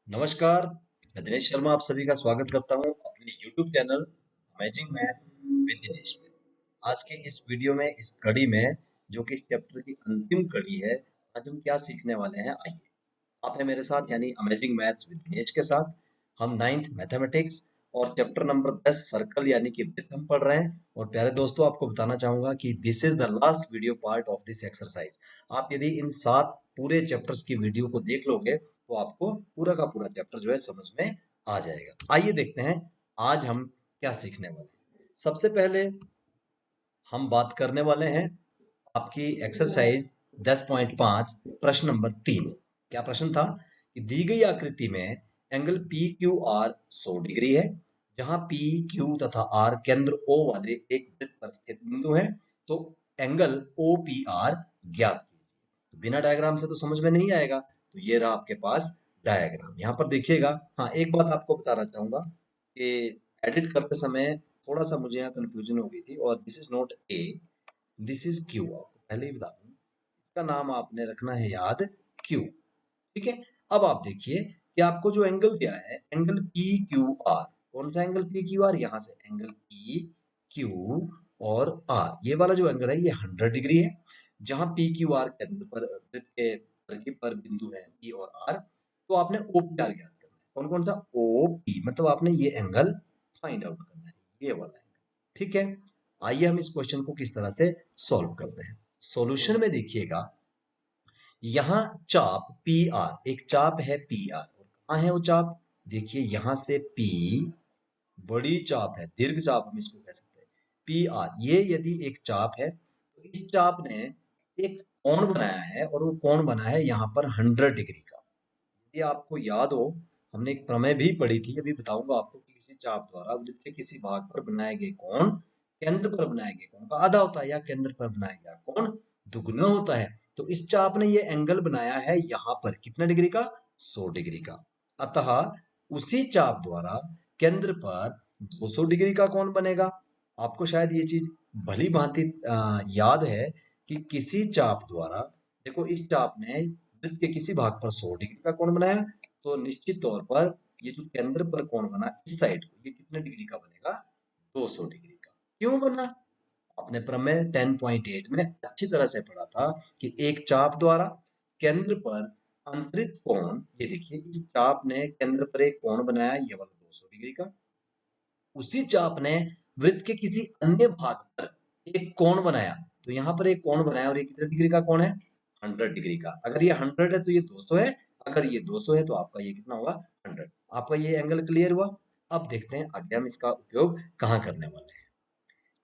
नमस्कार। मैं दिनेश शर्मा आप सभी का स्वागत करता हूं अपने YouTube channel amazing maths with Dinesh में। आज के इस वीडियो में इस कड़ी में जो कि इस चैप्टर की अंतिम कड़ी है, आज हम क्या सीखने वाले हैं आइए। आप हैं मेरे साथ यानी अमेजिंग मैथ्स विद दिनेश के साथ। हम 9th मैथमेटिक्स और चैप्टर नंबर 10 सर्कल यानी कि वृत्त हम पढ़ रहे हैं। और प्यारे दोस्तों आपको बताना चाहूंगा कि this is the last video part of this exercise. आप यदि इन 7 पूरे चैप्टर्स की वीडियो को देख लोगे तो आपको पूरा का पूरा चैप्टर जो है समझ में आ जाएगा। आइए देखते हैं आज हम क्या सीखने वाले हैं। सबसे पहले हम बात करने वाले हैं आपकी एक्सरसाइज 10.5 प्रश्न नंबर 3। क्या प्रश्न था कि दी गई आकृति में angle P Q are 100 degree है, जहां पी क्यू तथा आर केंद्र ओ वाले एक वृत्त पर स्थित बिंदु है, तो एंगल ओ पी आर ज्ञात कीजिए। तो बिना डायग्राम से तो समझ में नहीं आएगा, तो ये रहा आपके पास डायग्राम। यहाँ पर देखिएगा। हाँ, एक बात आपको बताना चाहूंगा कि एडिट करते समय थोड़ा सा मुझे यहाँ कंफ्यूजन हो गई थी। और this is not a, this is Q. आपको पहले ही बता दूं, इसका नाम आपने रखना है याद क्यू। ठीक है। अब आप देखिए कि आपको जो एंगल दिया है एंगल पी क्यू आर, कौन सा एंगल पी क्यू आर, यहां से एंगल पी क्यू और आर, ये वाला जो एंगल है ये 100 डिग्री है। जहां पी क्यू आर केंद्र पर वृत्त के परिधि पर बिंदु है पी और आर, तो आपने ओ पी आर ज्ञात करना है। कौन कौन सा ओ पी, मतलब आपने ये एंगल फाइंड आउट करना है, ये वाला एंगल। ठीक है। आइए हम इस क्वेश्चन को किस तरह से सॉल्व करते हैं। सॉल्यूशन में देखिएगा, यहां चाप पी आर, एक चाप है पी आर, और कहां है वो चाप, देखिए यहां से पी बड़ी चाप है, दीर्घ चाप हम इसको कह सकते हैं पी आर। ये यदि एक चाप है तो इस चाप ने एक कोण बनाया है, और वो कोण बना है यहाँ पर 100 डिग्री का। यदि आपको याद हो, हमने एक प्रमेय भी पढ़ी थी, अभी बताऊंगा आपको कि किसी चाप द्वारा वृत्त के किसी भाग पर बनाए गए कोण केंद्र पर बनाए गए कोण का आधा होता है, या केंद्र पर बनाया गया कोण दुगना होता है। तो इस चाप ने ये एंगल बनाया है यहाँ पर कितना डिग्री का, 100 डिग्री का। अतः उसी चाप द्वारा केंद्र पर 200 डिग्री का कोण बनेगा। आपको शायद ये चीज भली भांति याद है कि किसी चाप द्वारा, देखो इस चाप ने वृत्त के किसी भाग पर 100 डिग्री का कोण बनाया, तो निश्चित तौर पर ये जो केंद्र पर कोण बना इस साइड को, ये कितने डिग्री का बनेगा, 200 डिग्री का। क्यों बना, आपने प्रमेय 10.8 में अच्छी तरह से पढ़ा था कि एक चाप द्वारा केंद्र पर अंतरित कोण, ये देखिए इस चाप ने केंद्र पर एक कोण बनाया ये वाला 200 डिग्री का। उसी चाप ने वृत्त के किसी अन्य भाग पर एक कोण बनाया, तो यहाँ पर एक कोण बनाया, और ये कितने डिग्री का कोण है, 100 डिग्री का। अगर ये 100 है तो ये 200 है, अगर ये 200 है तो आपका ये कितना होगा, 100। आपका ये एंगल क्लियर हुआ। अब देखते हैं आगे हम इसका उपयोग कहाँ करने वाले हैं,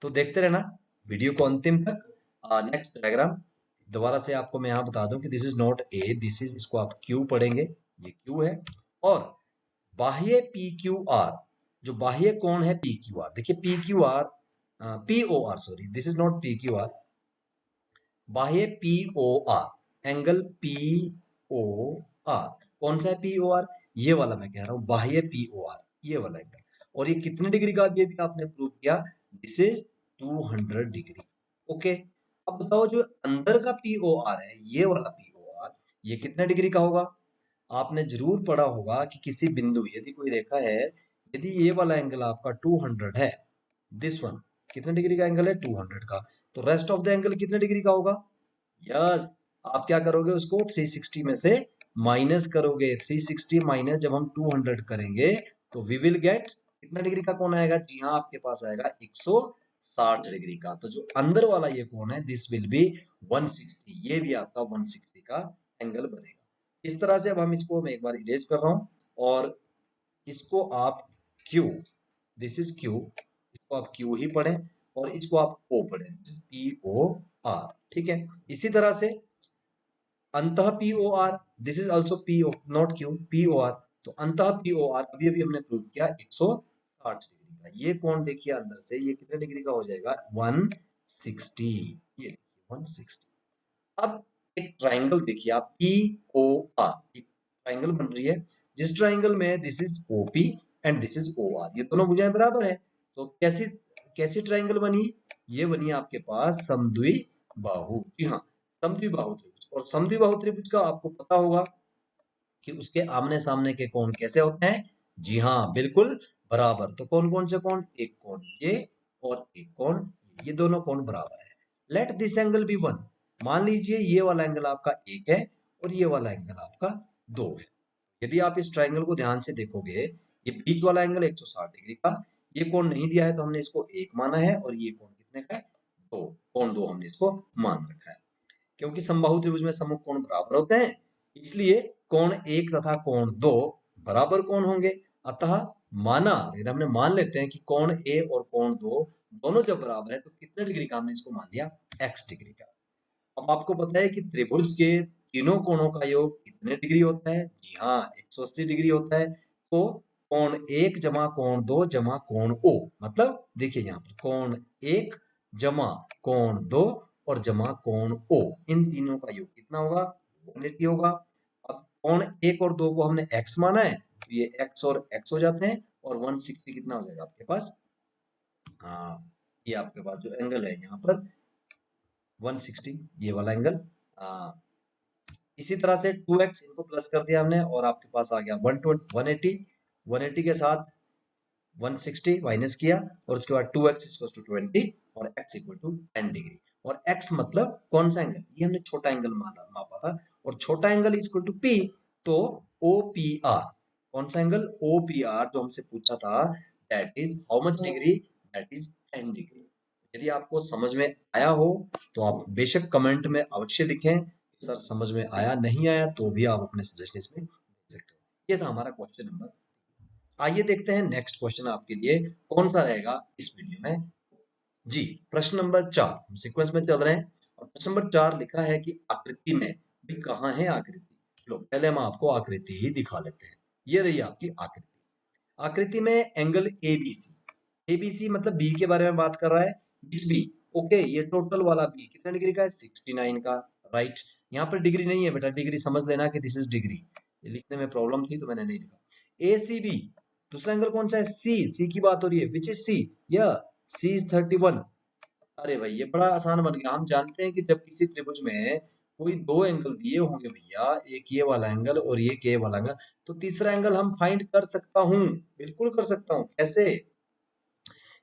तो देखते रहना वीडियो को अंतिम तक। नेक्स्ट डायग्राम दोबारा से आपको मैं यहाँ बता दूं कि this is not a, this is, इसको आप क्यू पढ़ेंगे, ये क्यू है। और बाह्य पी क्यू आर, जो बाह्य कोण है पी क्यू आर, देखिए P Q R, P O R, sorry this is not P Q R, बाह्य P O R, angle P O R, कौन सा है पी ओ आर, ये वाला मैं कह रहा हूं, बाह्य पी ओ आर, ये वाला एंगल। और ये कितने डिग्री का, ये भी आपने प्रूव किया, दिस इज 200 डिग्री। ओके। अब बताओ जो अंदर का पी ओ आर है, ये वाला पी ओ आर, ये कितने डिग्री का होगा। आपने जरूर पढ़ा होगा कि किसी बिंदु, यदि कोई रेखा है, यदि ये वाला एंगल आपका 200 है, दिस वन कितने डिग्री का एंगल है, 200 का, तो रेस्ट ऑफ द एंगल कितने डिग्री का होगा। यस, आप क्या करोगे, उसको 360 में से माइनस करोगे। 360 माइनस जब हम 200 करेंगे तो वी विल गेट कितना डिग्री का कोण आएगा, जी हाँ आपके पास आएगा 160 डिग्री का। तो जो अंदर वाला ये कोण है दिस विल बी 160, ये भी आपका 160 का एंगल बनेगा। इस तरह से अब हम इसको, मैं एक बार इरेज कर रहा हूं, और इसको आप Q, दिस इज Q, इसको आप Q ही पढ़ें, और इसको आप O पढ़ें, दिस इज POR। ठीक है। इसी तरह से अंतः POR, this is also PO not Q, POR, तो अंतः POR अभी अभी हमने प्रूव किया 160 डिग्री का। ये कोण देखिए अंदर से ये कितने डिग्री का हो जाएगा, 160, ये देखिए 160। अब एक ट्राइंगल देखिए आप, पी ओ आर, एक ट्राइंगल बन रही है, जिस ट्राइंगल में this is OP and this is O R, ये दोनों भुजाएं बराबर है। तो कैसी कैसी ट्राइंगल बनी, ये बनी आपके पास समद्विबाहु। जी हाँ, समद्विबाहु त्रिभुज। और समद्विबाहु त्रिभुज का आपको पता होगा कि उसके आमने सामने के कोण कैसे होते हैं? जी हाँ, बिल्कुल बराबर। तो कौन कौन से कोण? एक कोण ये और एक कोण ये दोनों कोण बराबर है। Let this angle be 1। मान लीजिए ये वाला एंगल आपका 1 है और ये वाला एंगल आपका 2 है। यदि आप इस ट्राइंगल को ध्यान से देखोगे, ये बीच वाला एंगल 160 डिग्री का, ये कोण नहीं दिया है तो हमने इसको 1 माना है, और ये कोण कितने का है? 2। कोण 2 हमने इसको मान रखा है। क्योंकि समबाहु त्रिभुज में सम्मुख कोण बराबर होते हैं, इसलिए कोण 1 तथा कोण 2 बराबर कोण होंगे। अतः माना, अगर हमने मान लेते हैं कि कोण ए और कोण 2 दोनों जब बराबर है तो कितने डिग्री का हमने इसको मान लिया? x डिग्री का। अब आपको पता है कि त्रिभुज के तीनों कोणों का योग कितने डिग्री होता है? जी हाँ, 180 डिग्री होता है। तो कोण 1 जमा कोण 2 जमा कोण ओ, मतलब देखिए यहाँ पर कोण 1 जमा कोण 2 और जमा कोण ओ, इन तीनों का योग कितना होगा? 180 होगा। अब कोण 1 और 2 को हमने x माना है, तो ये x और x हो जाते हैं, और 160 कितना हो जाएगा आपके पास? हाँ, ये आपके पास जो एंगल है यहाँ पर 160, ये वाला एंगल। इसी तरह से 2x इनको प्लस कर दिया हमने, और आपके पास आ गया 180। 180 के साथ 160 माइनस किया, और उसके बाद 2x इक्वल टू 20 और x इक्वल टू 10 डिग्री। और x मतलब कौन सा एंगल? ये हमने छोटा एंगल मापा था, और छोटा एंगल इक्वल टू p, तो OPR। कौन सा एंगल? OPR जो हमसे पूछा था, that is how much degree? That is 10 degree. यदि आपको समझ में आया हो तो आप बेशक कमेंट में अवश्य लिखें, सर समझ में आया, नहीं आया तो भी आप अपने सजेशन इसमें दे सकते हो। ये था हमारा क्वेश्चन नंबर। आइए देखते हैं नेक्स्ट क्वेश्चन आपके लिए कौन सा रहेगा इस वीडियो में। जी, प्रश्न नंबर 4, हम सीक्वेंस में चल रहे हैं, और प्रश्न नंबर 4 लिखा है कि आकृति में, भी कहाँ है आकृति? लो पहले हम आपको आकृति ही दिखा लेते हैं। ये रही आपकी आकृति। आकृति में एंगल एबीसी, एबीसी मतलब बी के बारे में बात कर रहा है, बी। ओके, ये टोटल वाला बी कितने डिग्री का है? 69 का। राइट, यहाँ पर डिग्री नहीं है बेटा, डिग्री समझ लेना कि दिस इज डिग्री, ये लिखने में प्रॉब्लम थी तो मैंने नहीं लिखा। ए सी बी, दूसरा एंगल कौन सा है? सी, सी की बात हो रही है, विच इज सी? या सी इज 31। अरे भाई ये बड़ा आसान बन गया। हम जानते हैं कि जब किसी त्रिभुज में कोई दो एंगल दिए होंगे भैया, एक ये वाला एंगल और ये वाला एंगल, तो तीसरा एंगल हम फाइंड कर सकता हूं, बिल्कुल कर सकता हूं। कैसे?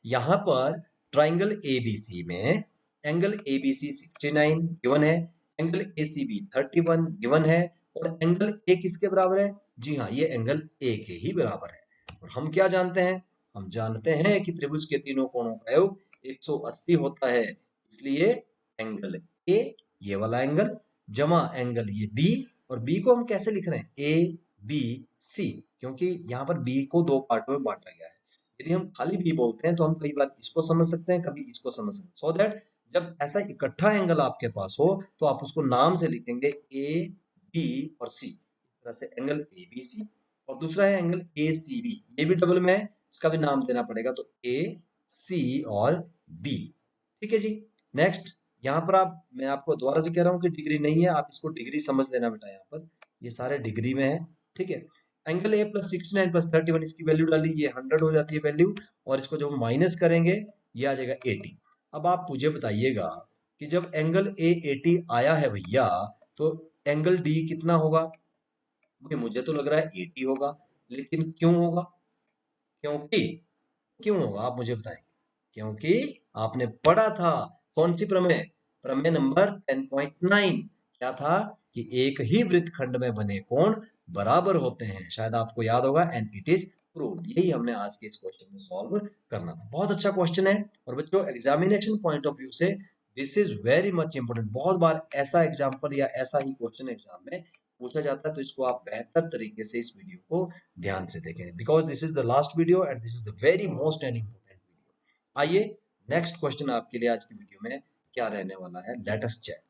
यहां पर ट्राइंगल एबीसी में एंगल एबीसी 69 गिवन है, एंगल एसीबी 31 गिवन है, और एंगल ए किसके बराबर है? जी हाँ, ये एंगल ए के ही बराबर है। और हम क्या जानते हैं? हम जानते हैं कि त्रिभुज के तीनों कोणों का योग 180 होता है, इसलिए एंगल ए, ये वाला एंगल, जमा एंगल ये बी, और बी को हम कैसे लिख रहे हैं? ए बी सी, क्योंकि यहाँ पर बी को दो पार्टों में बांटा गया है। यदि हम खाली बी बोलते हैं तो हम कई बार इसको समझ सकते हैं, कभी इसको समझ सकते हैं, सो दैट जब ऐसा इकट्ठा एंगल आपके पास हो तो आप उसको नाम से लिखेंगे ए बी और सी। इस तरह से एंगल ए बी सी, और दूसरा है एंगल ए सी बी, ये भी डबल में है, इसका भी नाम देना पड़ेगा, तो ए सी और बी। ठीक है जी। नेक्स्ट, यहाँ पर मैं आपको दोबारा से कह रहा हूँ कि डिग्री नहीं है, आप इसको डिग्री समझ लेना बेटा, यहाँ पर ये सारे डिग्री में है। ठीक है, एंगल ए प्लस 69 प्लस 31, इसकी वैल्यू डाली, ये 100 हो जाती है वैल्यू, और इसको जब माइनस करेंगे ये आ जाएगा 80। अब आप मुझे बताइएगा कि जब एंगल ए 80 आया है भैया, तो एंगल डी कितना होगा? मुझे तो लग रहा है 80 होगा, लेकिन क्यों होगा? क्योंकि, क्यों होगा आप मुझे बताएं? क्योंकि आपने पढ़ा था कौन सी प्रमेय? प्रमेय नंबर 10.9। क्या था? कि एक ही वृत्तखंड में बने कोण बराबर होते हैं, शायद आपको याद होगा, एंड इट इज प्रूव्ड। यही हमने आज के इस क्वेश्चन में सॉल्व करना था। बहुत अच्छा क्वेश्चन है, और बच्चों एग्जामिनेशन पॉइंट ऑफ व्यू से this is very much important. बहुत बार ऐसा एग्जाम्पल या ऐसा ही क्वेश्चन एग्जाम में पूछा जाता है, तो इसको आप बेहतर तरीके से इस वीडियो को ध्यान से देखें, because this is the last video and this is the very most and important video. आइए नेक्स्ट क्वेश्चन आपके लिए आज की वीडियो में क्या रहने वाला है, लेट अस चेक।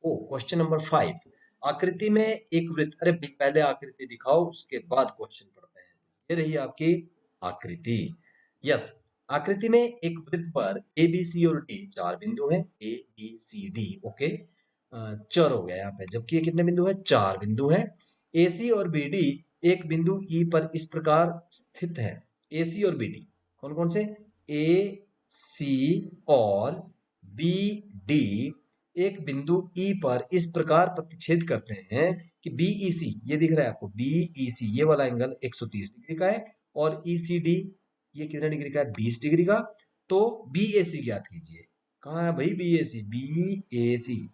ओ, क्वेश्चन नंबर 5, आकृति में एक वृत्त, अरे पहले आकृति दिखाओ उसके बाद क्वेश्चन पढ़ते हैं। ये रही आपकी आकृति। यस, आकृति में एक वृत्त पर ए बी सी और डी चार बिंदु हैं, A B C D. Okay, चार हो गया यहाँ पे, जबकि ये कितने बिंदु है? चार बिंदु हैं। ए सी और बी डी एक बिंदु ई पर इस प्रकार स्थित है। ए सी और बी डी कौन कौन से? ए सी और बी डी एक बिंदु ई पर इस प्रकार प्रतिच्छेद करते हैं कि बीईसी, ये दिख रहा है आपको, बीईसी ये वाला एंगल 130 डिग्री का है और ईसीडी ये कितने डिग्री का है, 20 डिग्री का। तो बीएसी ज्ञात कीजिए। कहाँ है भाई बीएसी, बीएसी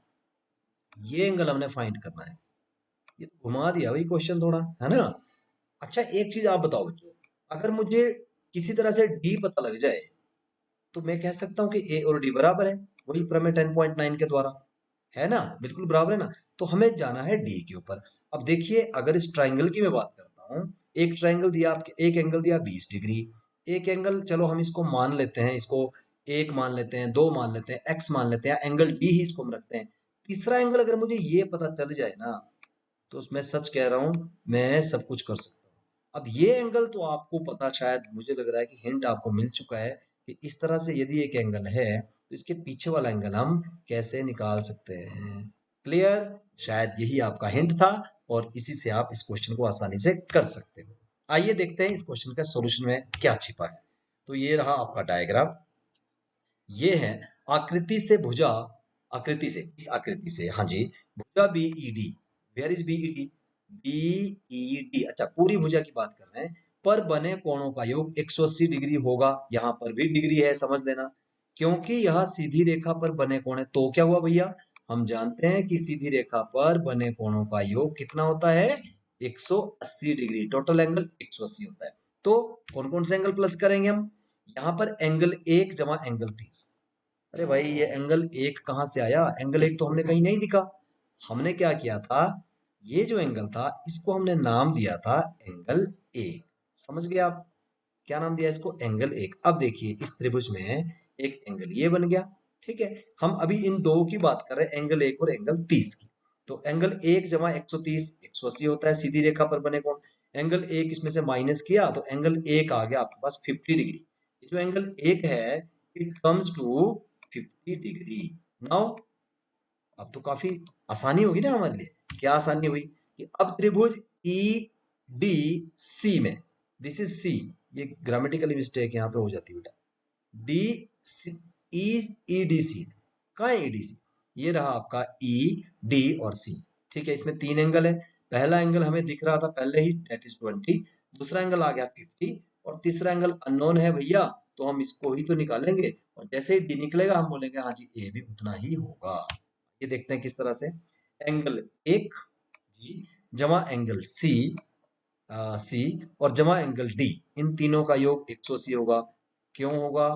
ये एंगल हमने फाइंड करना है। ये घुमा दिया भाई क्वेश्चन थोड़ा, है ना। अच्छा एक चीज आप बताओ बच्चों, अगर मुझे किसी तरह से डी पता लग जाए तो मैं कह सकता हूँ कि ए और डी बराबर है, वही प्रमेय 10.9 के द्वारा, है ना, बिल्कुल बराबर है ना। तो हमें जाना है डी के ऊपर। अब देखिए अगर इस ट्राइंगल की मैं बात करता हूँ, एक ट्राइंगल दिया आपके, एक एंगल दिया 20 डिग्री, एक एंगल चलो हम इसको मान लेते हैं, इसको एक मान लेते हैं, दो मान लेते हैं, एक्स मान लेते हैं, एंगल डी ही इसको हम रखते हैं। तीसरा एंगल अगर मुझे ये पता चल जाए ना, तो मैं सच कह रहा हूं, मैं सब कुछ कर सकता हूँ। अब ये एंगल तो आपको पता, शायद मुझे लग रहा है कि हिंट आपको मिल चुका है कि इस तरह से यदि एक एंगल है तो इसके पीछे वाला एंगल हम कैसे निकाल सकते हैं। क्लियर, शायद यही आपका हिंट था और इसी से आप इस क्वेश्चन को आसानी से कर सकते हो। आइए देखते हैं इस क्वेश्चन का सॉल्यूशन में क्या छिपा है। तो ये रहा आपका डायग्राम, ये है आकृति से भुजा, आकृति से, इस आकृति से, हाँ जी, भुजा B E D, where is B E D, B E D, अच्छा पूरी भुजा की बात कर रहे हैं, पर बने कोणों का योग 180 डिग्री होगा। यहां पर भी डिग्री है, समझ लेना, क्योंकि यह सीधी रेखा पर बने कोण है। तो क्या हुआ भैया, हम जानते हैं कि सीधी रेखा पर बने कोणों का योग कितना होता है, 180 डिग्री, टोटल एंगल 180 होता है। तो कौन कौन से एंगल प्लस करेंगे हम, यहाँ पर एंगल 1 जमा एंगल 30। अरे भाई ये एंगल 1 कहां से आया, एंगल 1 तो हमने कहीं नहीं दिखा। हमने क्या किया था, ये जो एंगल था इसको हमने नाम दिया था एंगल 1। समझ गए आप, क्या नाम दिया इसको, एंगल 1। अब देखिए इस त्रिभुज में एक एंगल ये बन गया, ठीक है। हम अभी इन दो की बात कर रहे हैं, एंगल 1 और एंगल 30 की। तो एंगल 1 जमा 130 180 होता है, सीधी रेखा पर बने कोण। एंगल 1 इसमें से माइनस किया तो एंगल 1 आ गया आपके पास 50 डिग्री। जो एंगल 1 है it comes to 50 degree. Now अब तो काफी आसानी होगी ना हमारे लिए। क्या आसानी हुई कि अब त्रिभुज ई डी सी में, दिस इज सी, ये ग्रामेटिकली मिस्टेक यहाँ पे हो जाती है बेटा, डी सी, ई ई डी सी, कहाँ है ई डी सी, ये रहा आपका ई डी और सी, ठीक है। इसमें तीन एंगल है, पहला एंगल हमें दिख रहा था पहले ही, दैट इज 20, दूसरा एंगल आ गया 50 और तीसरा एंगल अननोन है भैया, तो हम इसको ही तो निकालेंगे और जैसे ही डी निकलेगा हम बोलेंगे हाँ जी ए भी उतना ही होगा। ये देखते हैं किस तरह से, एंगल 1 जी जमा एंगल सी, सी और जमा एंगल डी, इन तीनों का योग 180 होगा। क्यों होगा,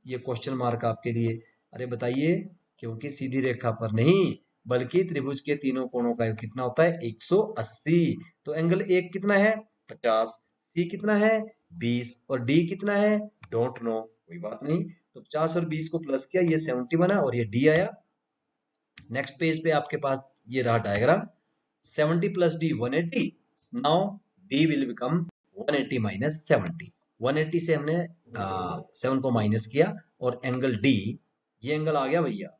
ये क्वेश्चन मार्क आपके लिए। अरे बताइए, क्योंकि सीधी रेखा पर नहीं बल्कि त्रिभुज के तीनों कोणों का योग कितना होता है, 180। तो एंगल 1 कितना है, 50, सी कितना है 20 और डी कितना है, डोंट नो, कोई बात नहीं। तो 50 और 20 को प्लस किया, ये 70 बना और ये डी आया। नेक्स्ट पेज पे आपके पास ये रहा diagram, 70 plus D 180, now D will become 180 minus 70। 180 से हमने 7 को माइनस किया और एंगल डी, ये एंगल आ गया भैया,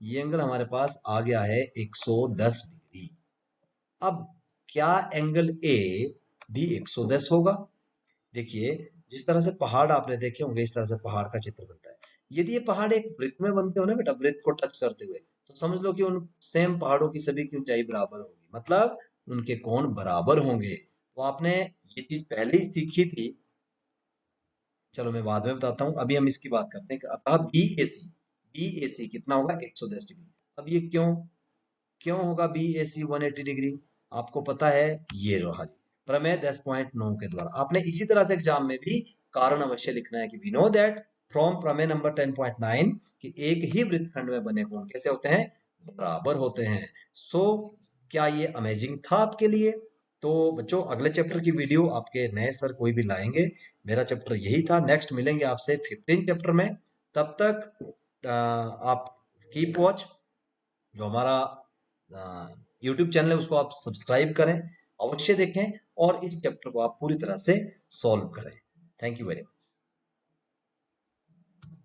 ये एंगल हमारे पास आ गया है 110 डिग्री। अब क्या एंगल ए भी 110 होगा, देखिए जिस तरह से पहाड़ आपने देखे होंगे इस तरह से पहाड़ का चित्र बनता है। यदि ये पहाड़ एक वृत्त में बनते हो ना बेटा, वृत्त को टच करते हुए, तो समझ लो कि उन सेम पहाड़ों की सभी की ऊंचाई बराबर होगी, मतलब उनके कोण बराबर होंगे। तो आपने ये चीज पहले ही सीखी थी, चलो मैं बाद में बताता हूँ, अभी हम इसकी बात करते हैं कि अतः बी ए सी कितना होगा, 110 डिग्री। अब ये क्यों, क्यों होगा बी ए सी 180 डिग्री, आपको पता है, ये रहा जी प्रमेय 10.9 के द्वारा। आपने इसी तरह से एग्जाम में भी कारण अवश्य लिखना है कि वी नो दैट फ्रॉम प्रमेय नंबर 10.9 कि एक ही वृत्तखंड में बने कोण कैसे होते हैं, बराबर होते हैं। सो क्या ये अमेजिंग था आपके लिए। तो बच्चों अगले चैप्टर की वीडियो आपके नए सर कोई भी लाएंगे, मेरा चैप्टर यही था। नेक्स्ट मिलेंगे आपसे 15 चैप्टर में, तब तक आप कीप वॉच, जो हमारा यूट्यूब चैनल है उसको आप सब्सक्राइब करें, अवश्य देखें और इस चैप्टर को आप पूरी तरह से सॉल्व करें। Thank you very much.